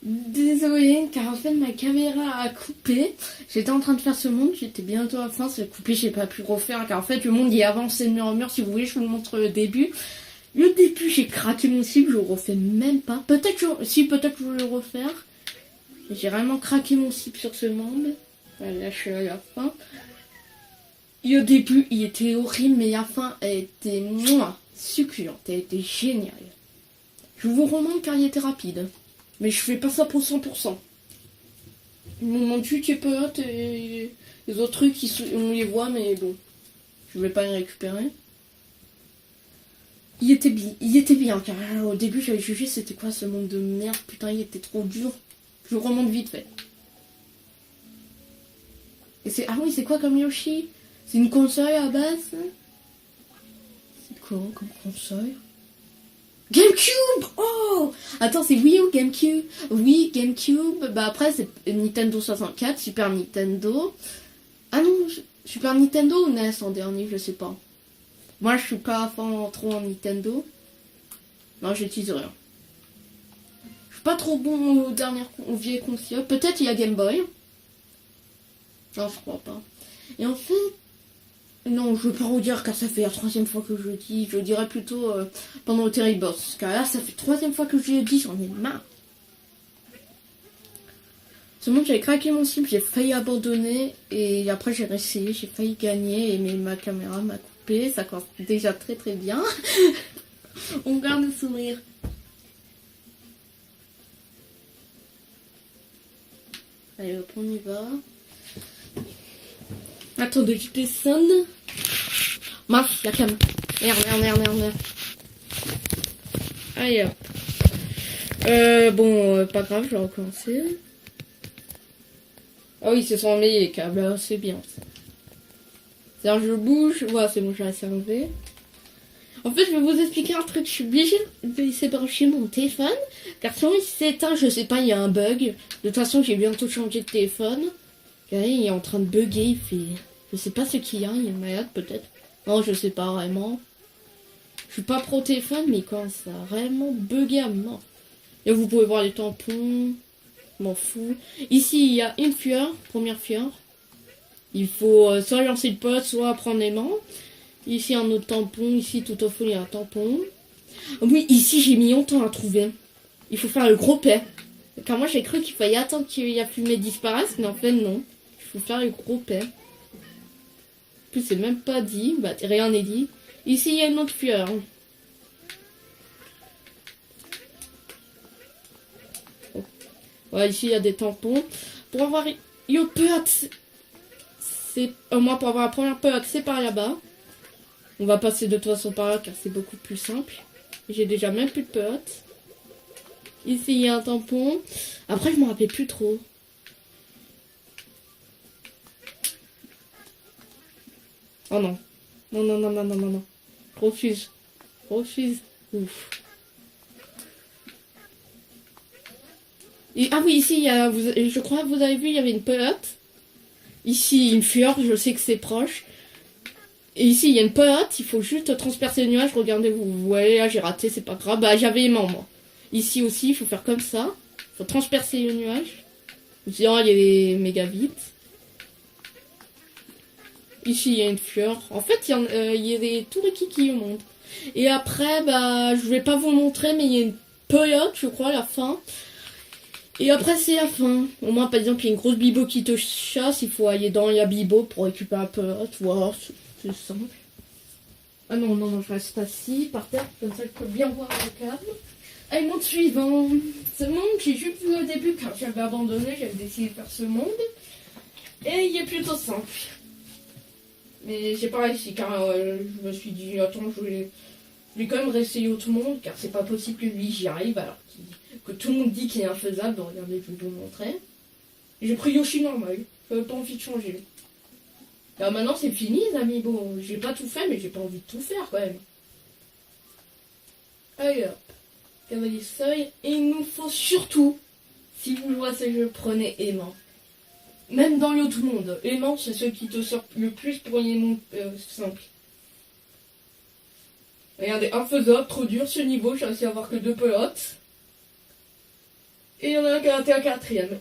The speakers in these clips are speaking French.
Désolée, car en fait ma caméra a coupé. J'étais en train de faire ce monde, j'étais bientôt à la fin, c'est coupé, j'ai pas pu refaire, car en fait le monde il est avancé de mur en mur. Si vous voulez, je vous montre le début. Le début, j'ai craqué mon cible, je le refais même pas. Peut-être que je vais le refaire. J'ai vraiment craqué mon cible sur ce monde. Voilà, là je suis à la fin. Et au début, il était horrible, mais la fin, elle était succulente, elle était géniale. Je vous remonte car il était rapide. Mais je fais pas ça pour 100%. Il me manque juste les pelotes et les autres trucs, on les voit, mais bon. Je vais pas les récupérer. Il était bien, car au début j'avais jugé c'était quoi ce monde de merde, putain il était trop dur. Je remonte vite fait. Et ah oui, c'est quoi comme Yoshi? C'est une console à la base? C'est quoi comme console? GameCube! Oh! Attends, c'est Wii ou GameCube? Oui, GameCube. Bah après, c'est Nintendo 64, Super Nintendo. Ah non, Super Nintendo ou NES en dernier, je sais pas. Moi, je suis pas fan trop en Nintendo. Non, j'utilise rien. Je suis pas trop bon aux vieilles consoles. Peut-être il y a Game Boy. Non, je crois pas. Et en fait, non, je veux pas redire car ça fait la troisième fois que je le dis. Je dirais plutôt pendant le Terry Boss. Car là, ça fait troisième fois que je le dis, j'en ai marre. Ce moment, j'avais craqué mon cible, j'ai failli abandonner. Et après, j'ai réessayé, j'ai failli gagner. Mais ma caméra m'a coupé. Ça commence déjà très très bien. On garde le sourire. Allez hop, on y va. Attendez, je descends. Mince, la cam. Merde. Allez hop. Bon, pas grave, je vais recommencer. Ah oui, ce sont emmêlés les câbles, c'est bien. C'est-à-dire, je bouge. Voilà, c'est bon, j'ai assez enlevé. En fait, je vais vous expliquer un truc. Je suis obligée de laisser brancher mon téléphone. Car sinon, il s'éteint, je sais pas, il y a un bug. De toute façon, j'ai bientôt changé de téléphone. Regardez, il est en train de bugger, il fait... Je sais pas ce qu'il y a, il est malade peut-être. Non, je sais pas vraiment. Je suis pas pro téléphone, mais quand ça a vraiment bugué à mort. Et vous pouvez voir les tampons. M'en fous. Ici, il y a une fleur, première fleur. Il faut soit lancer le pote, soit prendre l'aimant. Ici, un autre tampon. Ici, tout au fond, il y a un tampon. Oui, ici, j'ai mis longtemps à trouver. Il faut faire le gros paix. Car moi, j'ai cru qu'il fallait attendre que la fumée disparaisse, mais en fait, non. Il faut faire le gros paix. En plus, c'est même pas dit. Bah, rien n'est dit. Ici, il y a une autre fleur. Oh. Ouais, ici, il y a des tampons. Pour avoir une pelote, c'est... moi, pour avoir la première pelote, c'est par là-bas. On va passer de toute façon par là, car c'est beaucoup plus simple. J'ai déjà même plus de pelote. Ici, il y a un tampon. Après, je me rappelle plus trop. Oh non. Non. Refuse. Ouf. Et, ah oui, ici, il y a, je crois que vous avez vu, il y avait une pelote. Ici, une fleur, je sais que c'est proche. Et ici, il y a une pelote, il faut juste transpercer le nuage. Regardez, vous voyez, là, j'ai raté, c'est pas grave. Bah, j'avais aimant, moi. Ici aussi, il faut faire comme ça. Il faut transpercer le nuage. Sinon, il est méga vite. Ici, il y a une fleur. En fait, il y a des tourikis qui montent. Et après, bah, je vais pas vous montrer, mais il y a une pelote, je crois, à la fin. Et après, c'est la fin. Au moins, par exemple, il y a une grosse bibo qui te chasse. Il faut aller dans la bibo pour récupérer la pelote. Voilà, c'est simple. Ah non, je reste assis par terre. Comme ça, je peux bien voir le câble. Allez, monde suivant. Ce monde, j'ai juste vu au début, car j'avais abandonné. J'avais décidé de faire ce monde. Et il est plutôt simple. Mais j'ai pas réussi, car je me suis dit, attends, je vais quand même réessayer autre monde, car c'est pas possible que lui j'y arrive, alors que tout le monde dit qu'il est infaisable. Donc regardez, je vais vous montrer. J'ai pris Yoshi normal, j'avais pas envie de changer. Là maintenant c'est fini les amis, bon, j'ai pas tout fait, mais j'ai pas envie de tout faire quand même. Allez hop, cavalier seuil, et il nous faut surtout, si vous jouez à ce jeu, prenez aimant. Même dans l'autre monde, aimant c'est ce qui te sort le plus pour les mondes simples. Regardez, infaisable, trop dur ce niveau, j'ai réussi à avoir que 2 pelotes. Et il y en a un qui a été à quatrième.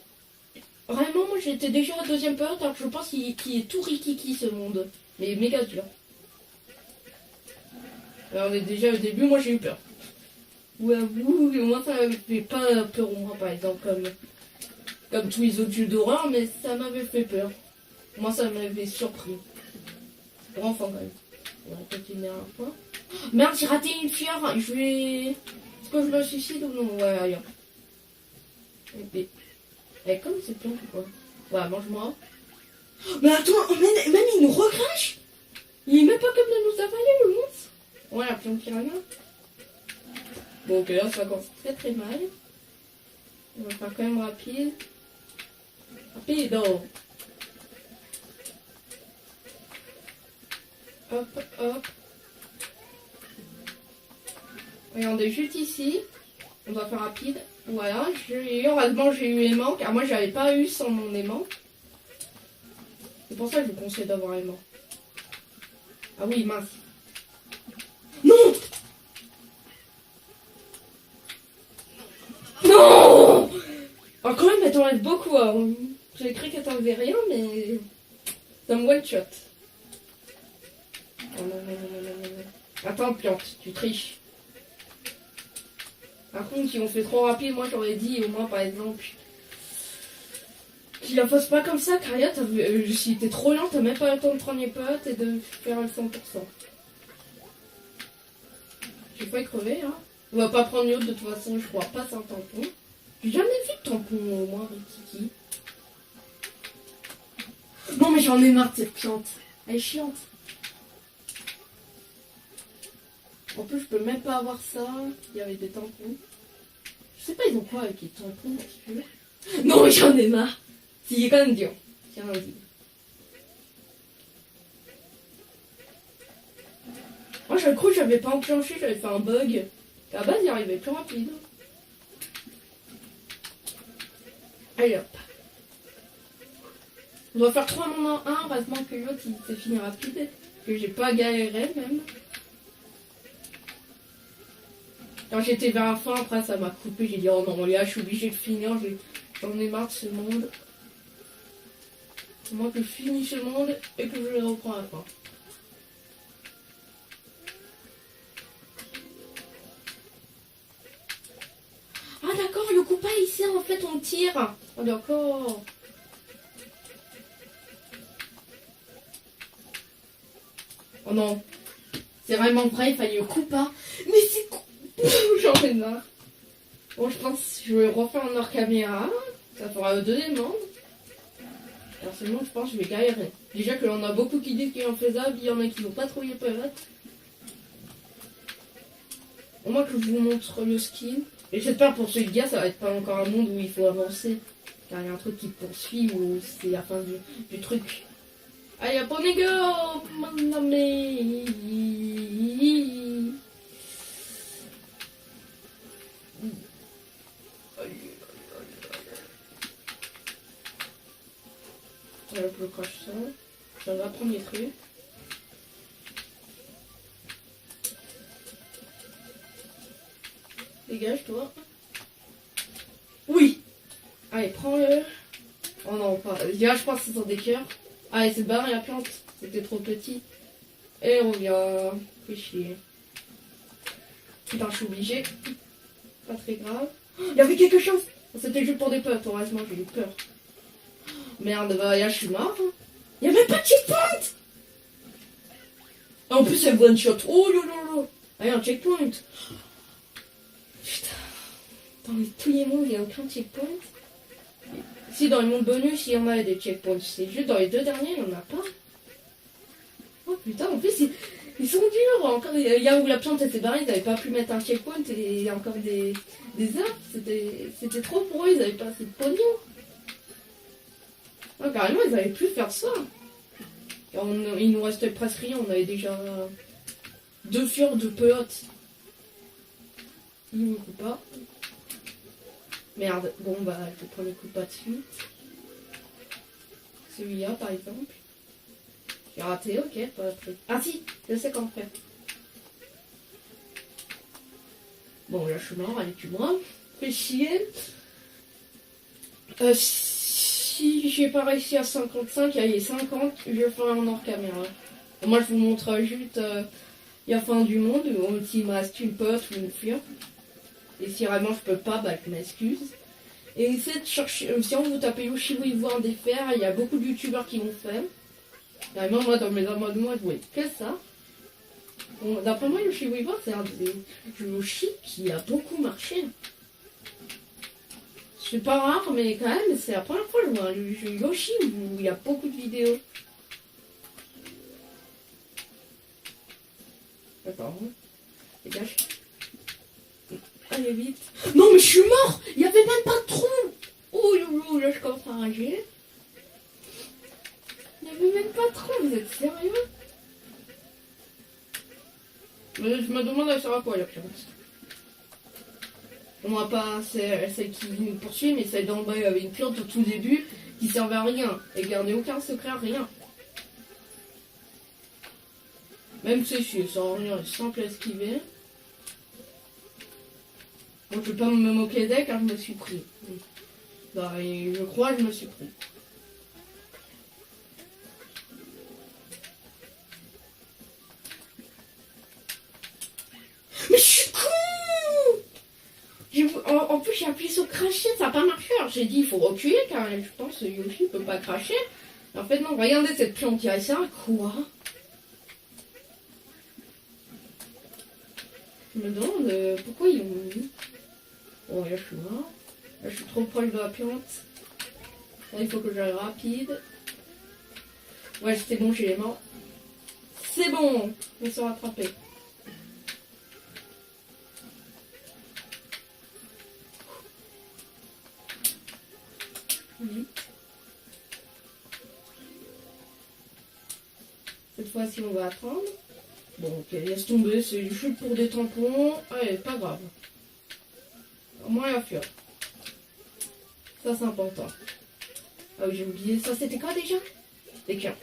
Vraiment, moi j'étais déjà à deuxième période, alors que je pense qu'il est tout rikiki ce monde. Mais méga dur. Alors on est déjà au début, moi j'ai eu peur. Ouais, moi ça m'avait fait pas peur moi par exemple, comme tous les autres jeux d'horreur, mais ça m'avait fait peur. Moi ça m'avait surpris. C'est pour enfants quand même. On va continuer un fois. Merde, j'ai raté une fière. Je vais. Est-ce que je me suicide ou non? Ouais, rien. Et comme c'est plein quoi. Ouais, mange-moi. Mais attends, même il nous recrache. Il est même pas comme de nous avaler le monstre. Ouais, la plante piranha. Bon, ok, là ça commence très très mal. On va faire quand même rapide. Rapide, oh. Hop, hop. Regardez, juste ici. On va faire rapide. Voilà, heureusement j'ai eu aimant, car moi j'avais pas eu sans mon aimant. C'est pour ça que je vous conseille d'avoir aimant. Ah oui, mince. Non! Non! Ah, quand même, elle t'enlève beaucoup. Hein. J'avais cru qu'elle t'enlevait rien, mais ça me one shot. Oh, non. Attends, plante, tu triches. Par contre, si on fait trop rapide, moi j'aurais dit, au moins par exemple, qu'il la fasse pas comme ça, car là, si t'es trop lent, t'as même pas le temps de prendre les potes et de faire le 100%. J'ai failli crever, hein. On va pas prendre l'autre de toute façon, je crois pas, c'est un tampon. J'ai jamais vu de tampon au moins avec Kiki. Non mais j'en ai marre de cette plante. Elle est chiante. En plus je peux même pas avoir ça. Il y avait des tampons. Je sais pas ils ont quoi avec les tampons dans ce jeu. Non mais j'en ai marre. Il est quand même dur. Tiens vas-y. Moi j'avais cru que j'avais pas enclenché, j'avais fait un bug. À la base il arrivait plus rapide. Allez hop. On doit faire 3 en 1, heureusement que l'autre il s'est fini rapide. Que j'ai pas galéré même. Quand j'étais vers la fin, après ça m'a coupé, j'ai dit oh non là je suis obligée de finir, j'en ai marre de ce monde. Moi que je finis ce monde et que je le reprends à la fin. Ah d'accord, le coup pas ici en fait on tire. Ah d'accord. Oh non. C'est vraiment vrai, il fallait le coup pas. Mais c'est j'en ai marre. Bon, je pense que je vais refaire en hors caméra. Ça fera 2 demandes. Personnellement, je pense que je vais galérer. Déjà que l'on a beaucoup qui disent qu'il est infaisable, il y en a qui n'ont pas trouvé pirate. Au moins que je vous montre le skin. Et j'espère pour ce gars, ça va être pas encore un monde où il faut avancer. Car il y a un truc qui poursuit ou c'est la fin du truc. Allez, hop, on y go! Mon ami. Je crache ça. Ça va premier truc. Dégage toi. Oui. Allez, prends-le. Oh non, pas. Déjà, je pense que c'est sur des cœurs. Allez, c'est barré la plante. C'était trop petit. Et on revient. Fais chier. Putain, je suis obligée. Pas très grave. Il y avait quelque chose. C'était juste pour des potes. Heureusement, j'ai eu peur. Merde, bah là, je suis mort. Il n'y a même pas de checkpoint. En plus, c'est one shot. Oh lolo. Allez, un checkpoint. Putain. Dans tous les mondes, il n'y a aucun checkpoint. Si, dans le monde bonus, il y en a des checkpoints. C'est juste dans les 2 derniers, il n'y en a pas. Oh putain, en plus, ils sont durs. Encore, il y a où la plante était barrée, ils n'avaient pas pu mettre un checkpoint et il y a encore des arbres. C'était trop pour eux, ils n'avaient pas assez de pognon. Oh, carrément, ils avaient pu faire ça. Il nous restait presque rien, on avait déjà 2 fiores de pelote. Il ne coupe pas. Merde, bon bah je vais prendre les coups pas dessus. Celui-là par exemple. J'ai raté, ok, pas après. Ah si, je sais comment faire. Bon là je suis mort, allez tue-moi. Fais chier. Si j'ai pas réussi à 55, il y a les 50, je ferai un hors caméra. Moi, je vous montre juste, il y a fin du monde, ou s'il me reste une pote ou une fleur. Et si vraiment je peux pas, bah je m'excuse. Et essayez de chercher, si on vous tapez Yoshiwi voir des fers, il y a beaucoup de youtubeurs qui l'ont fait. Vraiment, moi, dans mes abonnements, je voyais que ça. Bon, d'après moi, Yoshiwi voir, c'est un des Yoshi qui a beaucoup marché. C'est pas rare, mais quand même, c'est la première fois que je vois un jeu Yoshi où il y a beaucoup de vidéos. D'accord. Dégage. Allez, vite. Non, mais je suis mort. Il n'y avait même pas de trou. Oh, là, je commence à rager. Il n'y avait même pas de trou. Vous êtes sérieux? Mais je me demande elle sert à quoi, la pièce. On va pas celle qui nous poursuit, mais celle d'en bas avec une plante au tout début qui servait à rien. Et gardait aucun secret, rien. Même ceci, ça rend rien, simple à esquiver. Bon, je vais pas me moquer d'elle car je me suis pris. Bah, et je crois que je me suis pris. Mais je suis con! En plus, j'ai appuyé sur cracher, ça n'a pas marché. Alors j'ai dit, il faut reculer car je pense que Yoshi peut pas cracher. En fait, non, regardez cette plante, il ça à quoi? Je me demande pourquoi ils l'ont mis. Bon, là, je suis mort. Là, je suis trop proche de la plante. Là, il faut que j'aille rapide. Ouais, c'était bon, j'ai les mains. C'est bon, on va se rattraper. Vite. Cette fois-ci, on va attendre. Bon, ok, laisse tomber, c'est une chute pour des tampons. Allez, pas grave. Au moins, la fleur. Ça, c'est important. Ah oui, j'ai oublié. Ça, c'était quoi déjà? Des cœurs.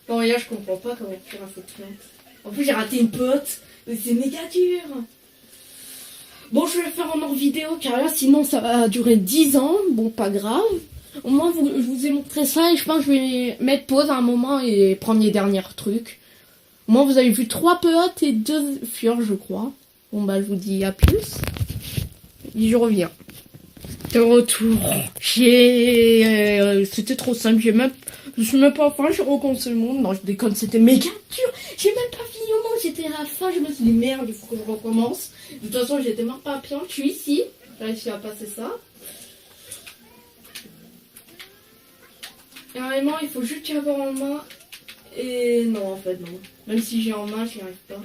Bon, et là, je comprends pas comment faire un cette plante. En plus, j'ai raté une pote. Mais c'est méga dur. Bon, je vais faire en hors vidéo car là, sinon, ça va durer 10 ans. Bon, pas grave. Au moins, je vous ai montré ça et je pense que je vais mettre pause à un moment et prendre les derniers trucs. Au moins, vous avez vu 3 pelotes et 2 fleurs, je crois. Bon, bah, je vous dis à plus. Et je reviens. De retour. C'était trop simple. Je suis même pas fin, je recommence le monde. Non, je déconne, c'était méga dur. J'ai même pas fini au moment où j'étais à la fin. Je me suis dit, merde, il faut que je recommence. De toute façon, j'étais mort pas à pied. Je suis ici. J'ai réussi à passer ça. Et vraiment, il faut juste y avoir en main. Et non, en fait, non. Même si j'ai en main, j'y arrive pas.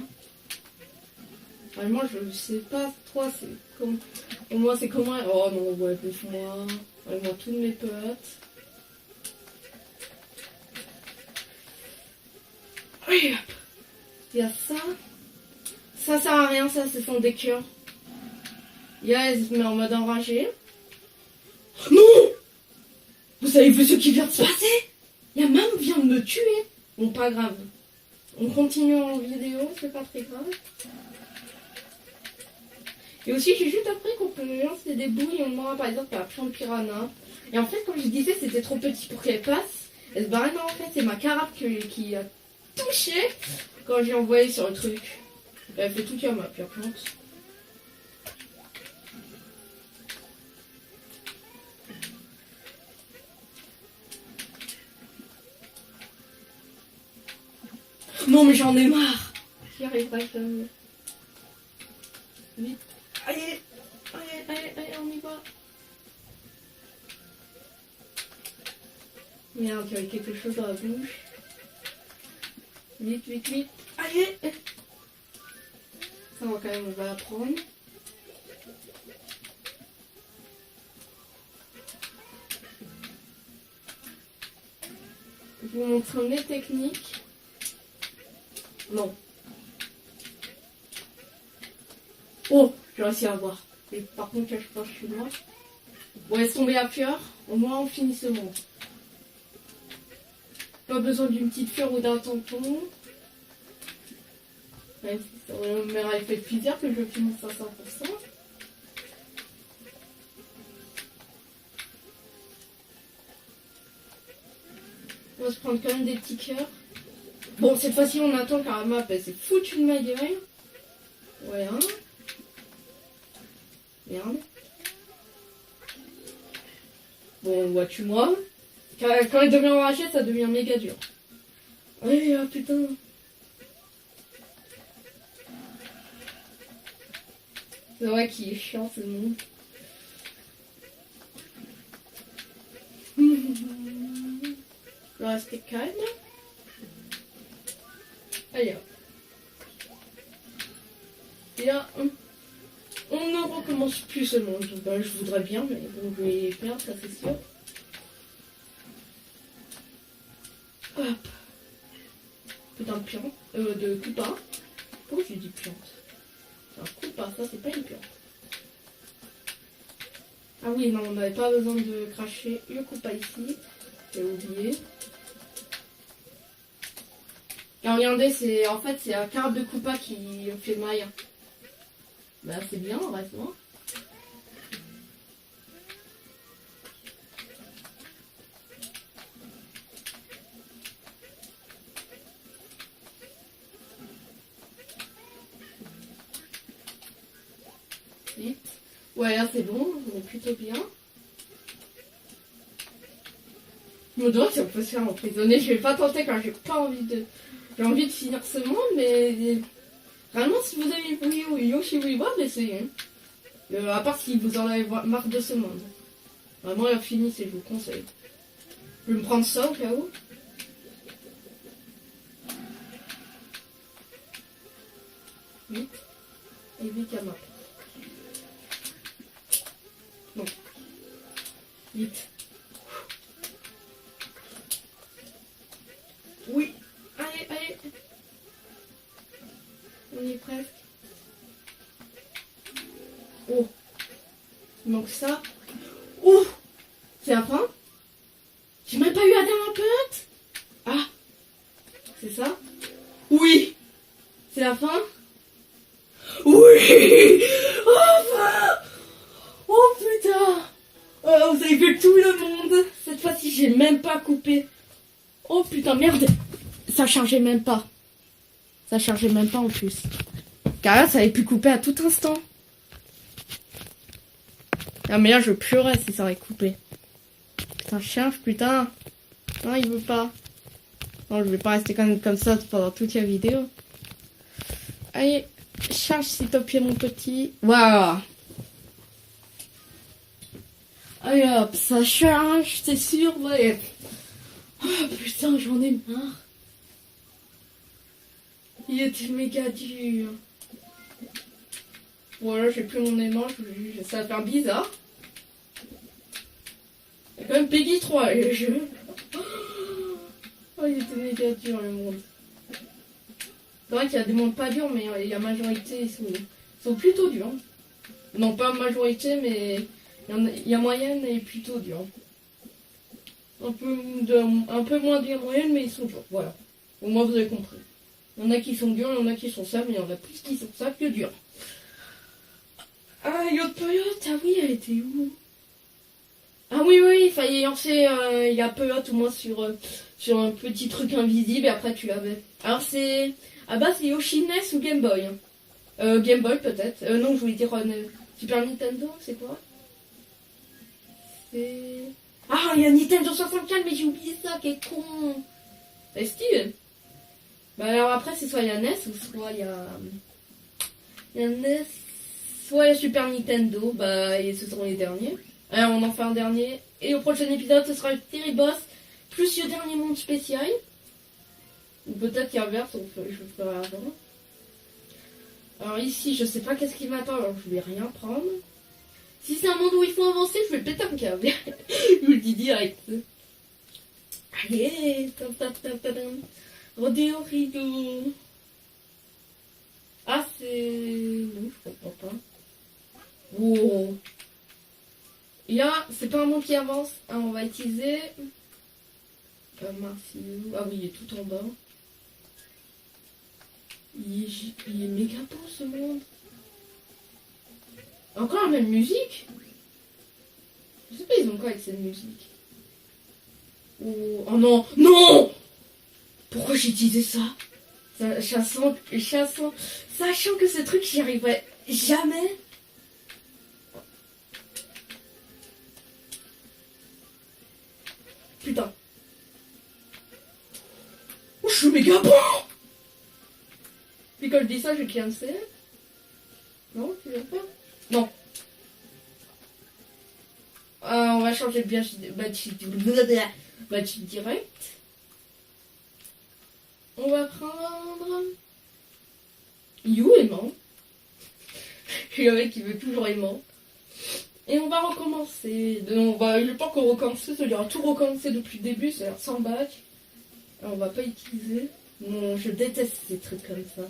Vraiment, je sais pas trop. C'est comme... Pour moi, c'est comment. Oh non, ouais, plus-moi. Ouais, moi, toutes mes potes. Oui, hop. Il y a ça. Ça sert à rien, ça, c'est son décœur. Yes, il se met en mode enragé. Non! Vous avez vu ce qui vient de se passer? La même vient de me tuer. Bon, pas grave. On continue en vidéo, c'est pas très grave. Et aussi, j'ai juste appris qu'on peut lancer des bouilles, moi, par exemple, la plante piranha. Et en fait, comme je disais, c'était trop petit pour qu'elle passe. Elle se barrait, non, en fait, c'est ma carafe qui a touché quand j'ai envoyé sur le truc. Elle fait tout comme ma pire plante. Non, mais j'en ai marre. J'y arrive pas, vite. Allez, on y va. Merde, j'avais quelque chose dans la bouche. Vite. Allez. Ça, on va apprendre. Je vous montre mes techniques. Non. Oh, j'ai réussi à voir. Et par contre, là, je pense que je suis loin. Bon, laisse tomber la peur. Au moins, on finit ce monde. Pas besoin d'une petite fleur ou d'un tampon. Même si ça m'aurait fait plaisir que je finisse à 100%. On va se prendre quand même des petits cœurs. Bon, cette fois-ci, on attend car la map, elle s'est foutue de ma gueule. Voilà. Merde. Bon, vois-tu moi. Quand il devient enragé, ça devient méga dur. Ouais, ah putain. C'est vrai qu'il est chiant ce monde. Je vais rester calme. Allez hop. Et là, on ne recommence plus ce monde. Ben, je voudrais bien, mais bon, je vais perdre, ça c'est sûr. Hop. Putain de piante. De coupa. Pourquoi j'ai dit piante? C'est un coupa, ça c'est pas une piante. Ah oui, non, on n'avait pas besoin de cracher le coupa ici. J'ai oublié. Et regardez, c'est en fait c'est la carte de coupa qui fait maille. Bah c'est bien, heureusement. Vite. Ouais, là c'est bon, on est plutôt bien. Je me demande si on peut se faire emprisonner. Je vais pas tenter car j'ai pas envie de. J'ai envie de finir ce monde, mais vraiment si vous avez oui ou Yoshi Wiwa, essayez. À part si vous en avez marre de ce monde. Vraiment la finissez, je vous conseille. Je vais me prendre ça au cas où. Vite. Et vite à mort. Bon. Vite. Oui. Allez, allez. On y est presque. Oh. Il manque ça. Oh. C'est la fin. J'ai même pas eu la dernière pelote. Ah. C'est ça. Oui. C'est la fin. Oui. Enfin. Oh putain. Oh, vous avez vu tout le monde. Cette fois-ci, j'ai même pas coupé. Oh putain, merde. Ça chargeait même pas. Ça chargeait même pas en plus. Car là, ça avait pu couper à tout instant. Ah mais là, je pleurais si ça aurait coupé. Putain, chien, putain. Non, il veut pas. Non, je vais pas rester comme ça pendant toute la vidéo. Allez, charge s'il te plaît, mon petit. Voilà. Allez hop, ça charge, c'est sûr, ouais. Oh putain, j'en ai marre. Il était méga dur. Voilà, j'ai plus mon aimant, ça va faire bizarre. Il y a quand même Peggy 3 le jeu. Oh, il était méga dur le monde. C'est vrai qu'il y a des mondes pas durs, mais la majorité sont plutôt durs. Non, pas majorité, mais il y a moyenne et plutôt dur. Un peu moins de la moyenne, mais ils sont durs. Voilà. Au moins, vous avez compris. Il y en a qui sont durs, il y en a qui sont simples, mais il y en a plus qui sont simples que durs. Ah, Yacht Peyote, ah oui, elle était où? Ah oui, oui, il fallait lancer la pelote au moins sur un petit truc invisible et après tu l'avais. Alors c'est... À base, c'est Yoshi NES ou Game Boy. Game Boy peut-être. Non, je voulais dire Super Nintendo, c'est quoi? C'est... Ah, il y a Nintendo 64, mais j'ai oublié ça, quel con. C'est stylé. Bah alors après, c'est soit il y a NES ou soit il y a... Il y a NES, soit il y a Super Nintendo, bah et ce seront les derniers. Alors on en fait un dernier. Et au prochain épisode, ce sera le Terry Boss, plus le dernier monde spécial. Ou peut-être qu'inverse, je le ferai avant. Alors ici, je sais pas qu'est-ce qui m'attend, alors je vais rien prendre. Si c'est un monde où il faut avancer, je vais péter un câble. Je vous le dis direct. Allez, Rodeo Rideau. Ah, c'est... Non, je comprends pas. Wow. Et là, c'est pas un monde qui avance. Hein, on va utiliser... Marcelo. Ah oui, il est tout en bas. Il est méga beau ce monde. Encore la même musique. Je sais pas, ils ont quoi avec cette musique. Oh non, non. Pourquoi j'ai utilisé ça, sachant que ce truc j'y arriverai jamais. Putain. Oh, je suis méga bon. Puis quand je dis ça, je cancel. Non, tu veux pas? Non. On va changer de batch direct. On va prendre You aimant. Le mec qui veut toujours aimant. Et on va recommencer. Il n'est pas encore recommencer, ça ira tout recommencer depuis le début, c'est-à-dire sans batch. On va pas utiliser. Non, je déteste ces trucs comme ça.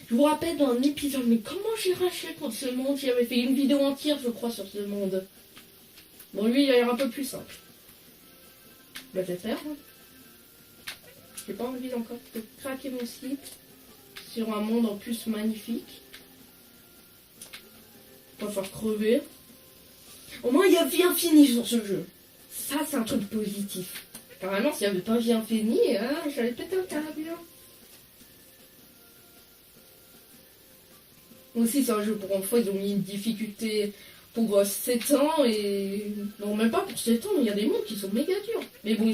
Je vous rappelle dans un épisode, mais comment j'ai raché contre ce monde? J'avais fait une vidéo entière, je crois, sur ce monde. Bon, lui, il a l'air un peu plus simple. Bah, je vais faire. J'ai pas envie encore de craquer mon slip sur un monde en plus magnifique. On va faire crever. Au moins, il y a vie infinie sur ce jeu. Ça, c'est un truc positif. Carrément, s'il n'y avait pas vie infinie, hein, j'allais péter un câble. Aussi, c'est un jeu pour enfants, ils ont mis une difficulté pour 7 ans et... Non, même pas pour 7 ans, il y a des mondes qui sont méga durs. Mais bon,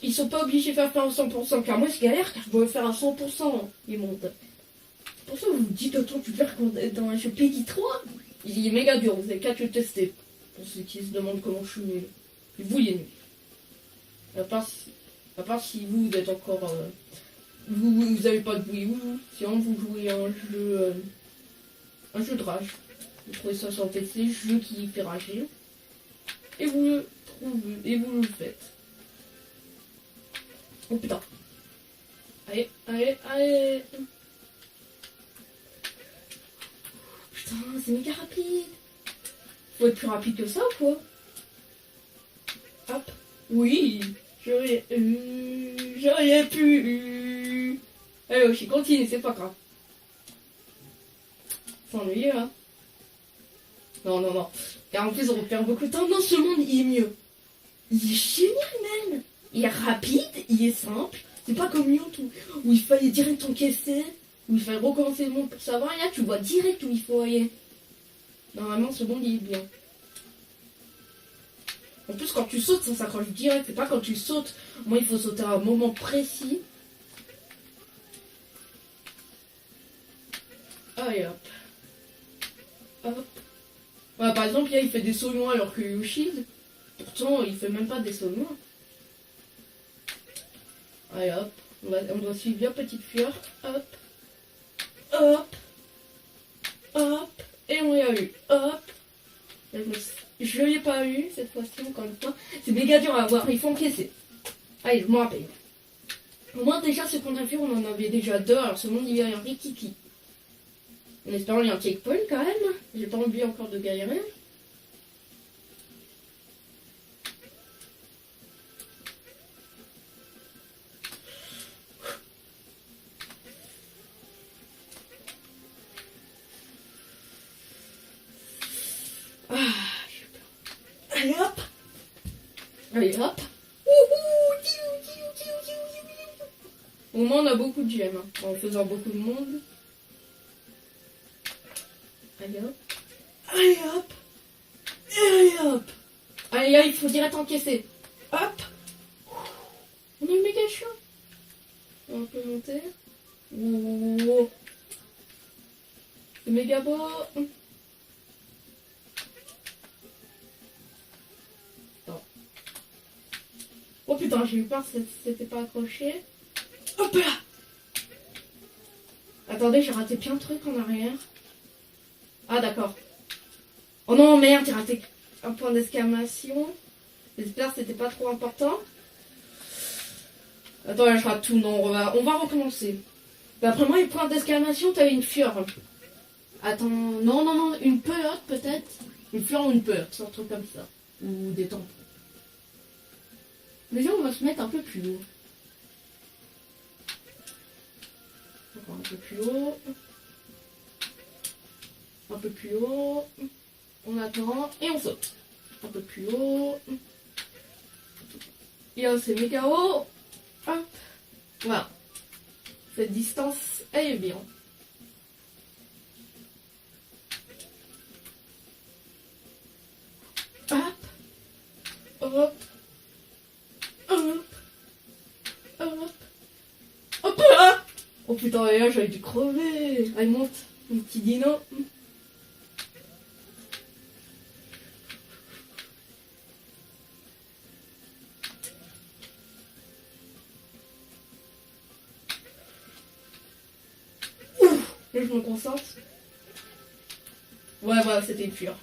ils sont pas obligés de faire à 100%, car moi je galère car je dois le faire à 100% les mondes. C'est pour ça que vous vous dites, autant tu perds dans un jeu Peggy 3, il est méga dur, vous avez qu'à le tester. Pour ceux qui se demandent comment je suis nul. Et vous, il est nul. À part si vous êtes encore... Vous avez pas de Wii U, sinon vous jouez à un jeu de rage. Vous trouvez ça sur PC, jeu qui fait rager. Et vous le trouvez, et vous le faites. Oh putain. Allez, allez, allez. Putain, c'est méga rapide. Faut être plus rapide que ça ou quoi? Hop. Oui, j'aurais pu. Allez, je continue, c'est pas grave. S'ennuyer là. Non, non, non. Car en plus, on perd beaucoup de temps. Non, ce monde, il est mieux. Il est génial, même. Il est rapide, il est simple. C'est pas comme Youth où il fallait direct encaisser, où il fallait recommencer le monde pour savoir. Et là, tu vois direct où il faut aller. Normalement, ce monde, il est bien. En plus, quand tu sautes, ça s'accroche direct. C'est pas quand tu sautes. Moi, il faut sauter à un moment précis. Allez, hop. Hop. Ouais, par exemple, là, il fait des sauts loin alors que Yoshi, pourtant, il fait même pas des sauts loin. Allez, hop. On doit suivre bien petite fleur. Hop. Hop. Hop. Et on l'a eu. Hop. Je l'ai pas eu cette fois-ci, encore une fois. C'est méga dur à avoir. Il faut encaisser. Allez, je m'en rappelle. Au moins, déjà, ce qu'on a vu, on en avait déjà 2. Alors, ce monde, il y a un rikiki. En espérant qu'il y a un checkpoint quand même. J'ai pas envie encore de galérer. Allez hop. Allez hop. Au moins on a beaucoup de gemmes hein, en faisant beaucoup de monde. Allez hop. Allez hop. Allez hop. Allez là il faut direct encaisser. Hop. On est méga chaud. On peut monter. Oh. C'est méga beau. Oh putain, j'ai eu peur, c'était pas accroché. Hop là. Attendez, j'ai raté plein de trucs en arrière. Ah d'accord. Oh non, merde, j'ai raté un point d'exclamation. J'espère que c'était pas trop important. Attends, là, je rate tout. Non, on va recommencer. D'après moi, les points d'exclamation, t'avais une fleur. Attends, non, une pelote peut-être. Une fleur ou une pelote, c'est un truc comme ça. Ou des tampons. Déjà, on va se mettre un peu plus haut. Encore un peu plus haut. Un peu plus haut. On attend et on saute. Un peu plus haut. Et là, c'est méga haut. Hop. Voilà. Cette distance, elle est bien. Hop. Hop. Hop. Hop. Hop là. Oh putain, et là, j'avais dû crever. Elle monte. Mon petit dino. Là, je me concentre. Ouais, voilà, c'était pur.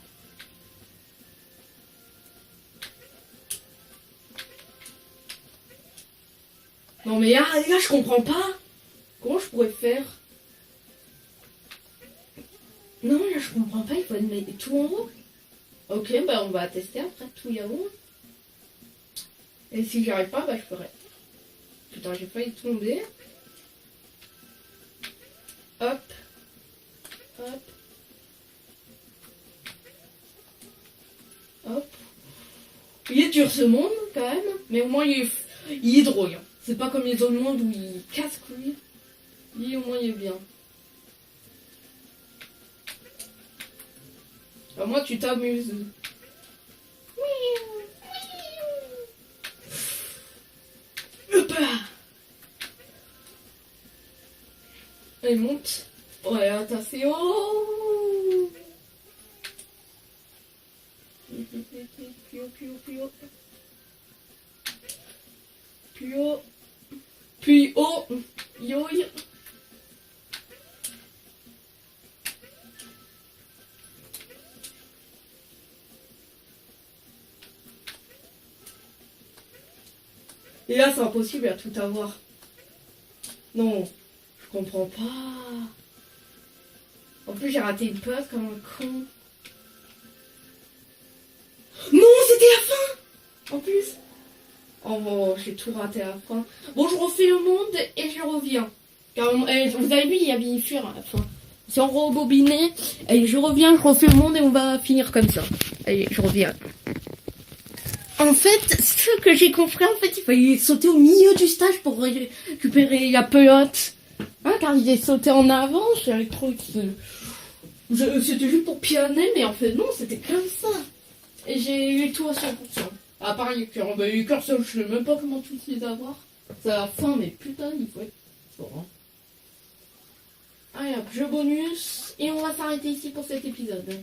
Non, mais là, je comprends pas. Comment je pourrais faire? Non, là, je comprends pas. Il faut mettre tout en haut. Ok, bah, on va tester après tout y haut. Et si j'y arrive pas, bah, je ferai. Putain, j'ai failli tomber. Hop. Hop. Hop. Il est dur ce monde quand même, mais au moins il est drôle. C'est pas comme les autres mondes où il casse couille. Lui au moins il est bien. Alors moi tu t'amuses. Hop là. Elle monte. Ouais, attention. Plus haut, plus haut, plus haut. Plus haut. Plus haut. Yo, yo. Et là, c'est impossible à tout avoir. Non, je comprends pas. En plus, j'ai raté une passe comme un con. Non, c'était la fin. En plus. Oh bon, j'ai tout raté à la fin. Bon, je refais le monde et je reviens. Car, vous avez vu, il y a bien fuir à la fin. Si on rembobinait, et je reviens, je refais le monde et on va finir comme ça. Allez, je reviens. En fait, ce que j'ai compris, en fait, il fallait sauter au milieu du stage pour récupérer la pelote. Hein, car il est sauté en avant, j'avais trop c'était juste pour pianer, mais en fait non, c'était comme ça. Et j'ai eu tout à 100%. À part les cœurs. Bah, les cœurs, ça, je sais même pas comment tous les avoir. C'est à la fin, mais putain, il faut être fort. Hein. Allez hop, jeu bonus. Et on va s'arrêter ici pour cet épisode.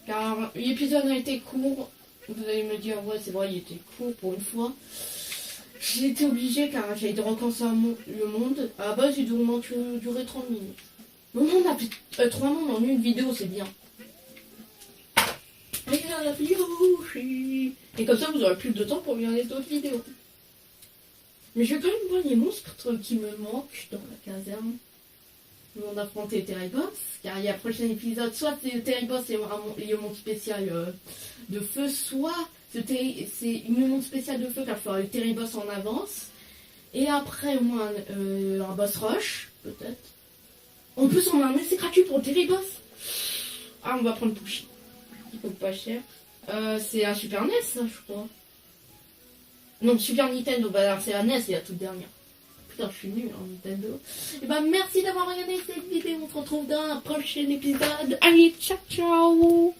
Car l'épisode a été court. Vous allez me dire, ouais, c'est vrai, il était court pour une fois. J'ai été obligée car j'ai dû recommencer le monde. À la base, il doit durer 30 minutes. Non, on a fait 3 mondes en une vidéo, c'est bien. Et comme ça, vous aurez plus de temps pour regarder d'autres vidéos. Mais je vais quand même voir les monstres qui me manquent dans la caserne. On a affronté Terriboss, car il y a le prochain épisode, soit c'est Terriboss et le monde spécial de feu, soit c'est une monde spécial de feu, car il faudra le Terriboss en avance. Et après, au moins, un boss rush, peut-être. En plus, on a un essai gratuit pour le Terriboss. Ah, on va prendre Pushy. Il coûte pas cher. C'est un Super NES, ça, je crois. Non, Super Nintendo, bah c'est la NES, c'est la toute dernière. Putain, je suis nulle en Nintendo. Et bah, merci d'avoir regardé cette vidéo. On se retrouve dans un prochain épisode. Allez, ciao, ciao!